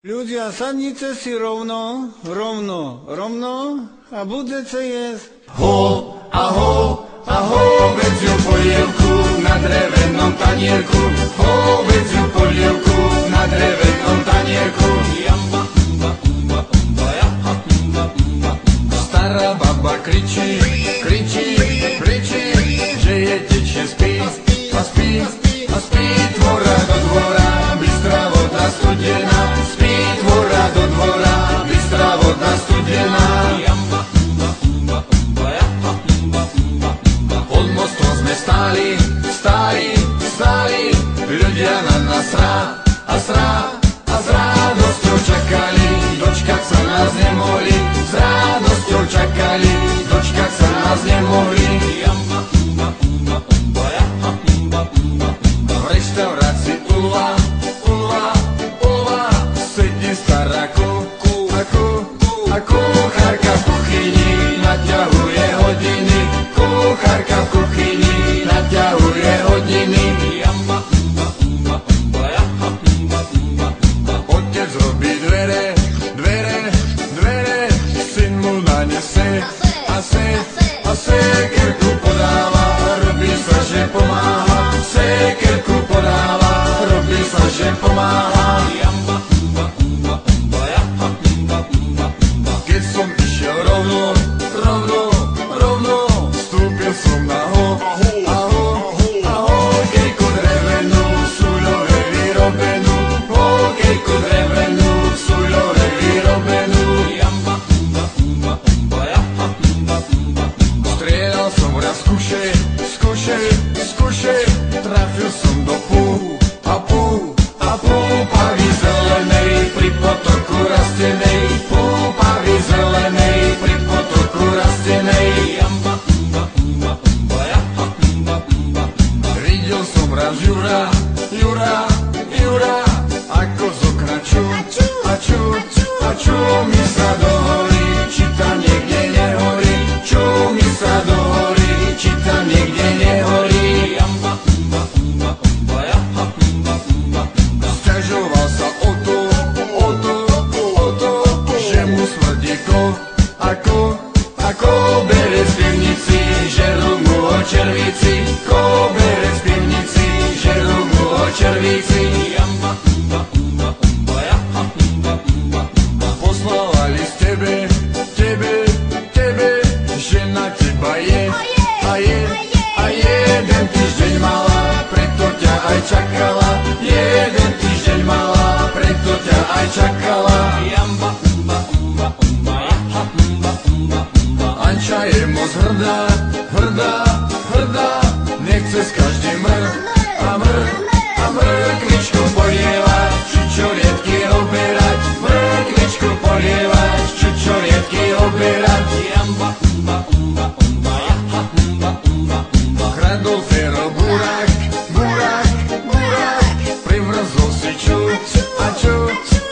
Ľudia, sadnite si rovno a budete jesť. Ho, aho, vedziu polievku na drevenom tanierku. Ho, vedziu polievku na drevenom tanierku. Stará baba kričí, že je tečie spí. A spí tvora do dvora, bystrá voda studená. Spí tvora do dvora, bystrá voda studená. Pod mostom sme stáli, ľudia na nás s radosťou čakali, dočkať sa nás nemohli. S radosťou čakali, dočkať sa nás nemohli. V reštaurácii Ulva sedí stará a kuchárka v kuchyni naťahuje hodiny. Kuchárka v kuchyni naťahuje hodiny. Otec robí dvere, syn mu nanese a sekerku podáva, robí sa, že pomáha. Sekerku podáva, robí sa, že pomáha. Keď som išiel rovno, vstúpil som na hokejku drevenú, súľové vyrobenú. Hokejku drevenú, súľové vyrobenú. Strieľal som raz skúše, trafil som do púpavy zelenej, pri potoku rastenej. Púpavy zelenej, pri potoku rastenej. Videl som raz Jura, ako z okna čúmi sa do hory, či tam niekde nehorí. Čúmi sa do hory, či tam niekde nehorí. Sťažoval sa o to, že mu smrdí ako berec v pivnici, žerú mu ho červíci. Berec v pivnici, žerú mu ho červíci. Poslávali z tebe, že na teba je. A jeden týždeň mala, preto ťa aj čakala. Jeden týždeň mala, preto ťa aj čakala. Anča je moc hrdá, nechce s každým mrkvičku polievať, čučoriedky oberať. Mrkvičku polievať, čučoriedky oberať. Kradol Fero burák, privrzol si čuť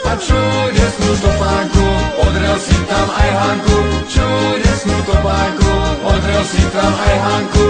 a čudesnú topánku, odrel si tam aj Hanku. Čudesnú topánku, odrel si tam aj Hanku.